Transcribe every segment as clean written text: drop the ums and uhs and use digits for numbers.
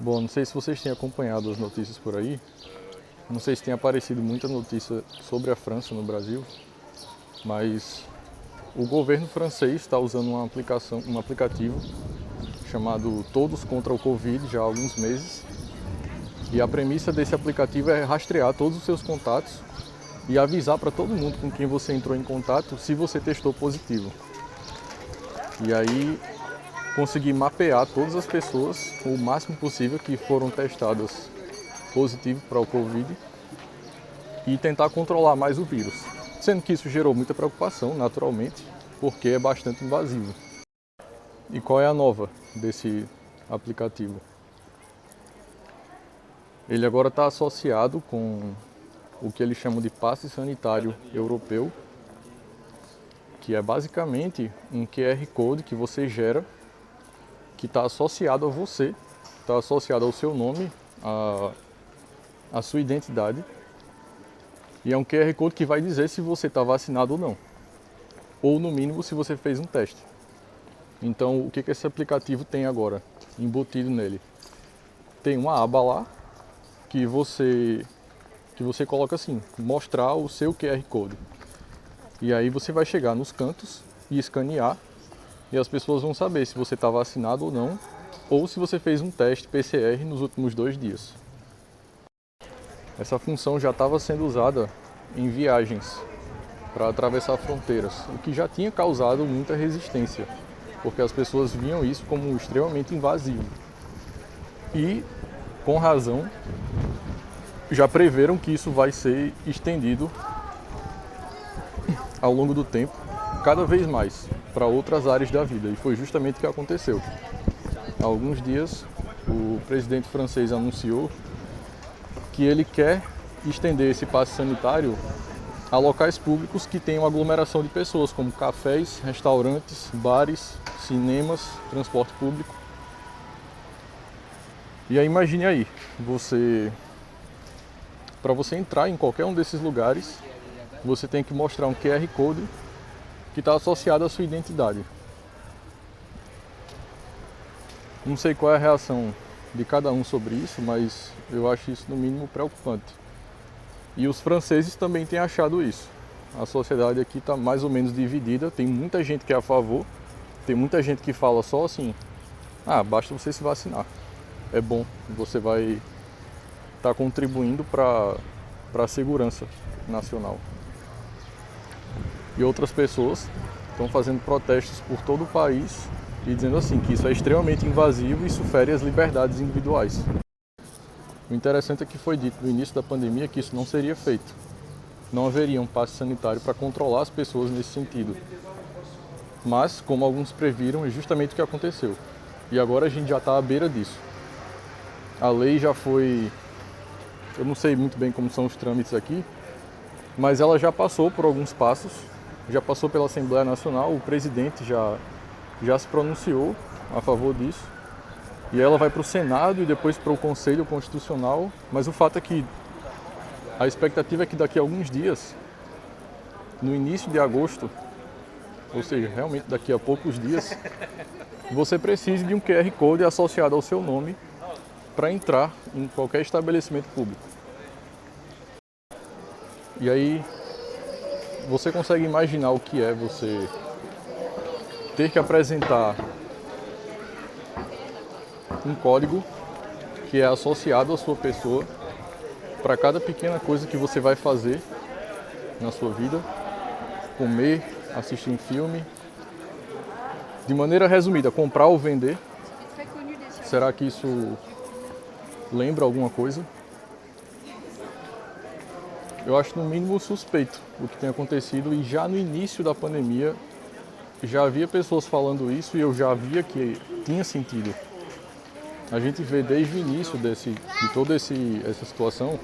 Bom, não sei se vocês têm acompanhado as notícias por aí. Não sei se tem aparecido muita notícia sobre a França no Brasil, mas o governo francês está usando um aplicativo chamado Todos contra o Covid já há alguns meses. E a premissa desse aplicativo é rastrear todos os seus contatos e avisar para todo mundo com quem você entrou em contato se você testou positivo. E aí conseguir mapear todas as pessoas o máximo possível que foram testadas positivo para o Covid e tentar controlar mais o vírus. Sendo que isso gerou muita preocupação, naturalmente, porque é bastante invasivo. E qual é a nova desse aplicativo? Ele agora está associado com o que eles chamam de passe sanitário europeu, que é basicamente um QR Code que você gera, que está associado a você, está associado ao seu nome, à sua identidade. E é um QR Code que vai dizer se você está vacinado ou não. Ou, no mínimo, se você fez um teste. Então, o que esse aplicativo tem agora, embutido nele? Tem uma aba lá que você coloca assim, mostrar o seu QR Code. E aí você vai chegar nos cantos e escanear, e as pessoas vão saber se você está vacinado ou não, ou se você fez um teste PCR nos últimos 2 dias. Essa função já estava sendo usada em viagens para atravessar fronteiras, o que já tinha causado muita resistência, porque as pessoas viam isso como extremamente invasivo. E, com razão, já preveram que isso vai ser estendido ao longo do tempo, cada vez mais, para outras áreas da vida. E foi justamente o que aconteceu. Há alguns dias, o presidente francês anunciou que ele quer estender esse passe sanitário a locais públicos que tenham aglomeração de pessoas, como cafés, restaurantes, bares, cinemas, transporte público. E aí imagine aí, para você entrar em qualquer um desses lugares, você tem que mostrar um QR Code que está associado à sua identidade. Não sei qual é a reação de cada um sobre isso, mas eu acho isso no mínimo preocupante. E os franceses também têm achado isso. A sociedade aqui está mais ou menos dividida, tem muita gente que é a favor, tem muita gente que fala só assim, basta você se vacinar. É bom, você vai estar contribuindo para a segurança nacional. E outras pessoas estão fazendo protestos por todo o país e dizendo assim que isso é extremamente invasivo e isso fere as liberdades individuais. O interessante é que foi dito no início da pandemia que isso não seria feito. Não haveria um passe sanitário para controlar as pessoas nesse sentido. Mas, como alguns previram, é justamente o que aconteceu. E agora a gente já está à beira disso. A lei já foi... Eu não sei muito bem como são os trâmites aqui, mas ela já passou por alguns passos, já passou pela Assembleia Nacional, o presidente já se pronunciou a favor disso. E ela vai para o Senado e depois para o Conselho Constitucional, mas o fato é que a expectativa é que daqui a alguns dias, no início de agosto, ou seja, realmente daqui a poucos dias, você precise de um QR Code associado ao seu nome para entrar em qualquer estabelecimento público. E aí, você consegue imaginar o que é você ter que apresentar um código que é associado à sua pessoa para cada pequena coisa que você vai fazer na sua vida, comer, assistir um filme, de maneira resumida, comprar ou vender. Será que isso lembra alguma coisa? Eu acho no mínimo suspeito o que tem acontecido e já no início da pandemia já havia pessoas falando isso e eu já via que tinha sentido. A gente vê desde o início de toda essa situação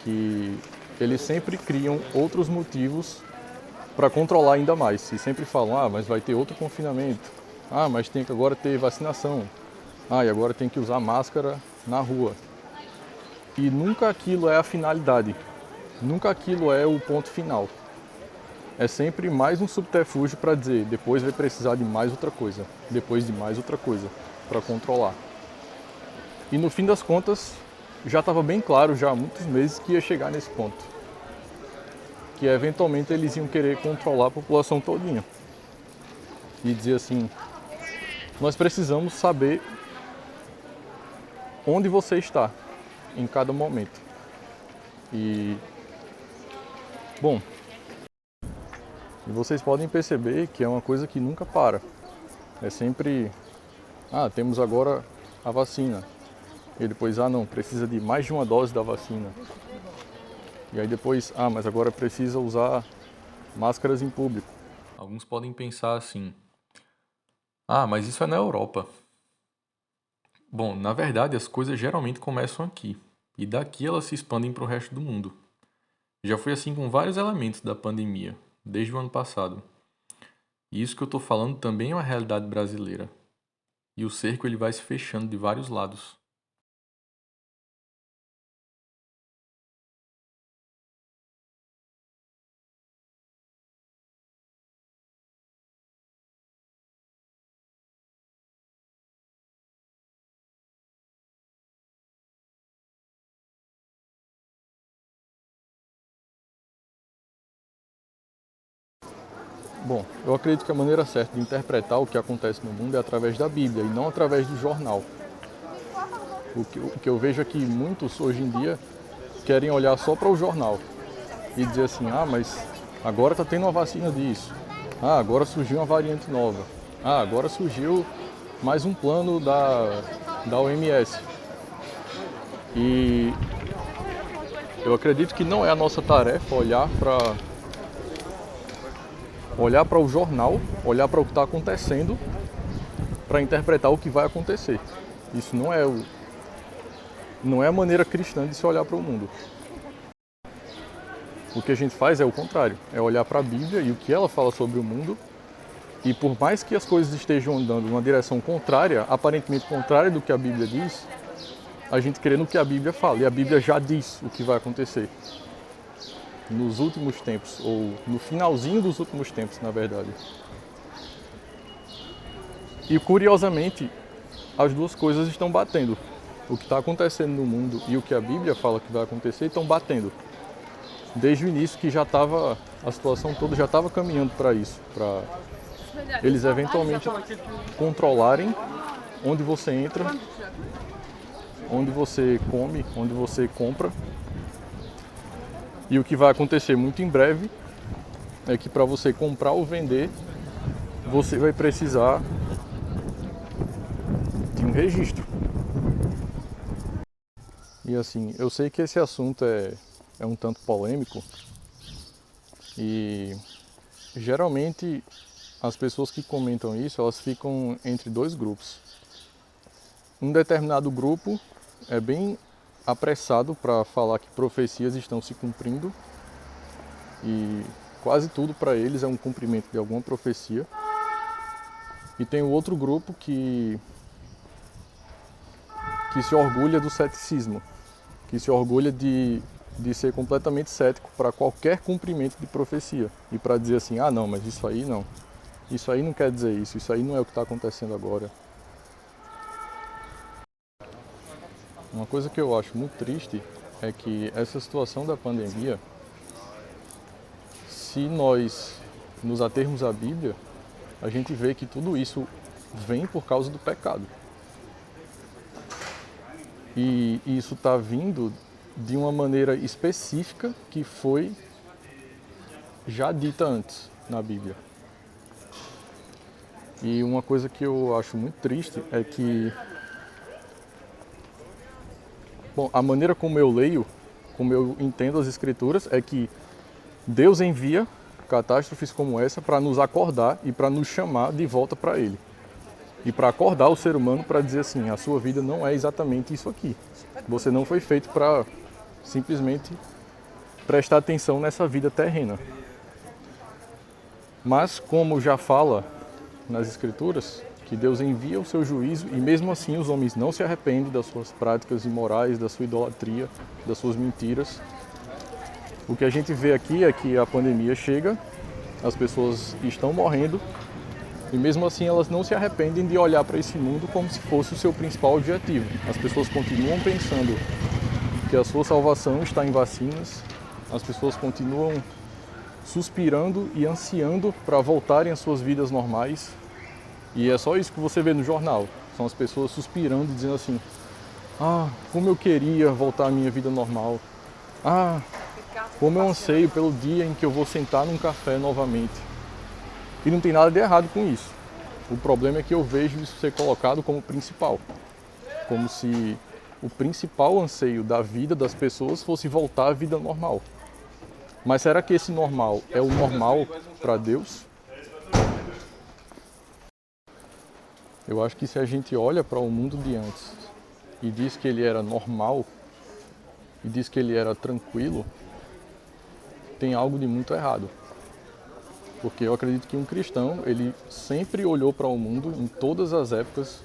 que eles sempre criam outros motivos para controlar ainda mais. E sempre falam, mas vai ter outro confinamento. Mas tem que agora ter vacinação. E agora tem que usar máscara na rua. E nunca aquilo é a finalidade. Nunca aquilo é o ponto final. É sempre mais um subterfúgio para dizer, depois vai precisar de mais outra coisa. Depois de mais outra coisa. Para controlar. E no fim das contas, já estava bem claro já há muitos meses que ia chegar nesse ponto. Que eventualmente eles iam querer controlar a população todinha. E dizer assim, nós precisamos saber onde você está em cada momento. E, bom, vocês podem perceber que é uma coisa que nunca para. É sempre, temos agora a vacina. E depois, não, precisa de mais de uma dose da vacina. E aí depois, mas agora precisa usar máscaras em público. Alguns podem pensar assim, mas isso é na Europa. Bom, na verdade as coisas geralmente começam aqui. E daqui elas se expandem para o resto do mundo. Já foi assim com vários elementos da pandemia, desde o ano passado. E isso que eu estou falando também é uma realidade brasileira. E o cerco ele vai se fechando de vários lados. Bom, eu acredito que a maneira certa de interpretar o que acontece no mundo é através da Bíblia e não através do jornal. O que eu vejo é que muitos hoje em dia querem olhar só para o jornal e dizer assim, mas agora está tendo uma vacina disso, agora surgiu uma variante nova, agora surgiu mais um plano da OMS. E eu acredito que não é a nossa tarefa olhar para o jornal, olhar para o que está acontecendo, para interpretar o que vai acontecer. Isso não é a maneira cristã de se olhar para o mundo. O que a gente faz é o contrário, é olhar para a Bíblia e o que ela fala sobre o mundo, e por mais que as coisas estejam andando numa direção contrária, aparentemente contrária do que a Bíblia diz, a gente crê no que a Bíblia fala, e a Bíblia já diz o que vai acontecer nos últimos tempos, ou no finalzinho dos últimos tempos, na verdade. E curiosamente, as duas coisas estão batendo. O que está acontecendo no mundo e o que a Bíblia fala que vai acontecer estão batendo. Desde o início que a situação toda já estava caminhando para isso, para eles eventualmente controlarem onde você entra, onde você come, onde você compra. E o que vai acontecer muito em breve é que para você comprar ou vender, você vai precisar de um registro. E assim, eu sei que esse assunto é um tanto polêmico e geralmente as pessoas que comentam isso, elas ficam entre dois grupos. Um determinado grupo é bem apressado para falar que profecias estão se cumprindo e quase tudo para eles é um cumprimento de alguma profecia. E tem o outro grupo que se orgulha do ceticismo, que se orgulha de ser completamente cético para qualquer cumprimento de profecia e para dizer assim, não, mas isso aí não. Isso aí não quer dizer isso aí não é o que está acontecendo agora. Uma coisa que eu acho muito triste é que essa situação da pandemia, se nós nos atermos à Bíblia, a gente vê que tudo isso vem por causa do pecado. E isso está vindo de uma maneira específica que foi já dita antes na Bíblia. E uma coisa que eu acho muito triste é que, a maneira como eu leio, como eu entendo as Escrituras, é que Deus envia catástrofes como essa para nos acordar e para nos chamar de volta para Ele. E para acordar o ser humano para dizer assim, a sua vida não é exatamente isso aqui. Você não foi feito para simplesmente prestar atenção nessa vida terrena. Mas como já fala nas Escrituras, que Deus envia o seu juízo e mesmo assim os homens não se arrependem das suas práticas imorais, da sua idolatria, das suas mentiras. O que a gente vê aqui é que a pandemia chega, as pessoas estão morrendo E mesmo assim elas não se arrependem de olhar para esse mundo como se fosse o seu principal objetivo. As pessoas continuam pensando que a sua salvação está em vacinas, as pessoas continuam suspirando e ansiando para voltarem às suas vidas normais. E é só isso que você vê no jornal. São as pessoas suspirando e dizendo assim: ah, como eu queria voltar à minha vida normal. Ah, como eu anseio pelo dia em que eu vou sentar num café novamente. E não tem nada de errado com isso. O problema é que eu vejo isso ser colocado como principal. Como se o principal anseio da vida das pessoas fosse voltar à vida normal. Mas será que esse normal é o normal para Deus? Eu acho que se a gente olha para o mundo de antes e diz que ele era normal, e diz que ele era tranquilo, tem algo de muito errado. Porque eu acredito que um cristão, ele sempre olhou para o mundo, em todas as épocas,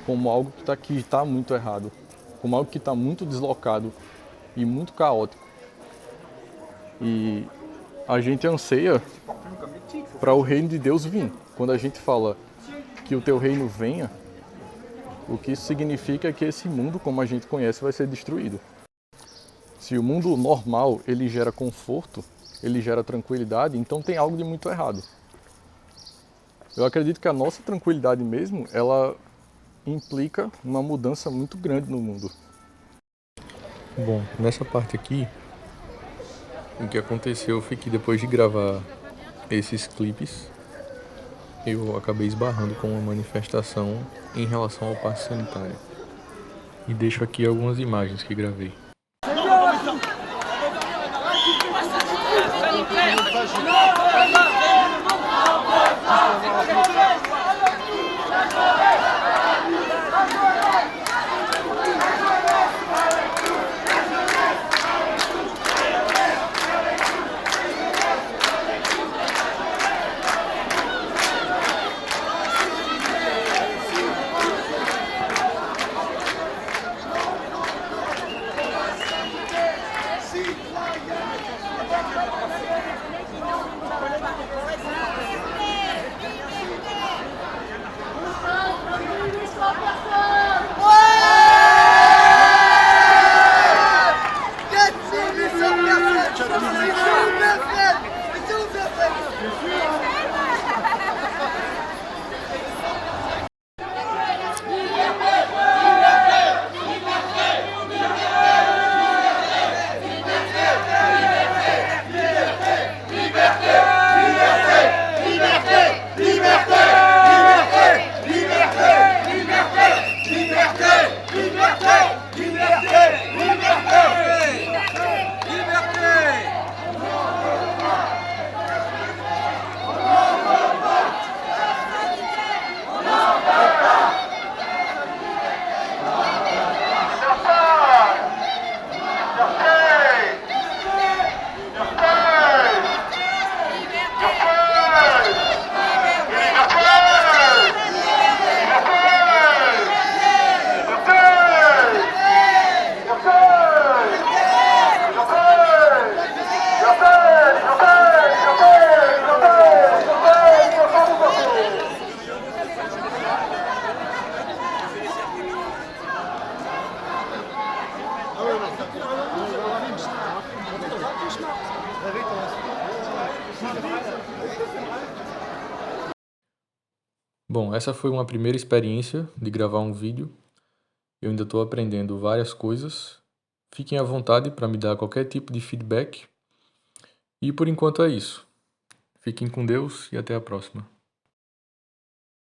como algo que está muito errado, como algo que está muito deslocado e muito caótico. E a gente anseia para o reino de Deus vir. Quando a gente fala que o teu reino venha, o que isso significa é que esse mundo, como a gente conhece, vai ser destruído. Se o mundo normal, ele gera conforto, ele gera tranquilidade, então tem algo de muito errado. Eu acredito que a nossa tranquilidade mesmo, ela implica uma mudança muito grande no mundo. Bom, nessa parte aqui, o que aconteceu foi que depois de gravar esses clipes, eu acabei esbarrando com uma manifestação em relação ao passe sanitário. E deixo aqui algumas imagens que gravei. Bom, essa foi uma primeira experiência de gravar um vídeo. Eu ainda estou aprendendo várias coisas. Fiquem à vontade para me dar qualquer tipo de feedback. E por enquanto é isso. Fiquem com Deus e até a próxima.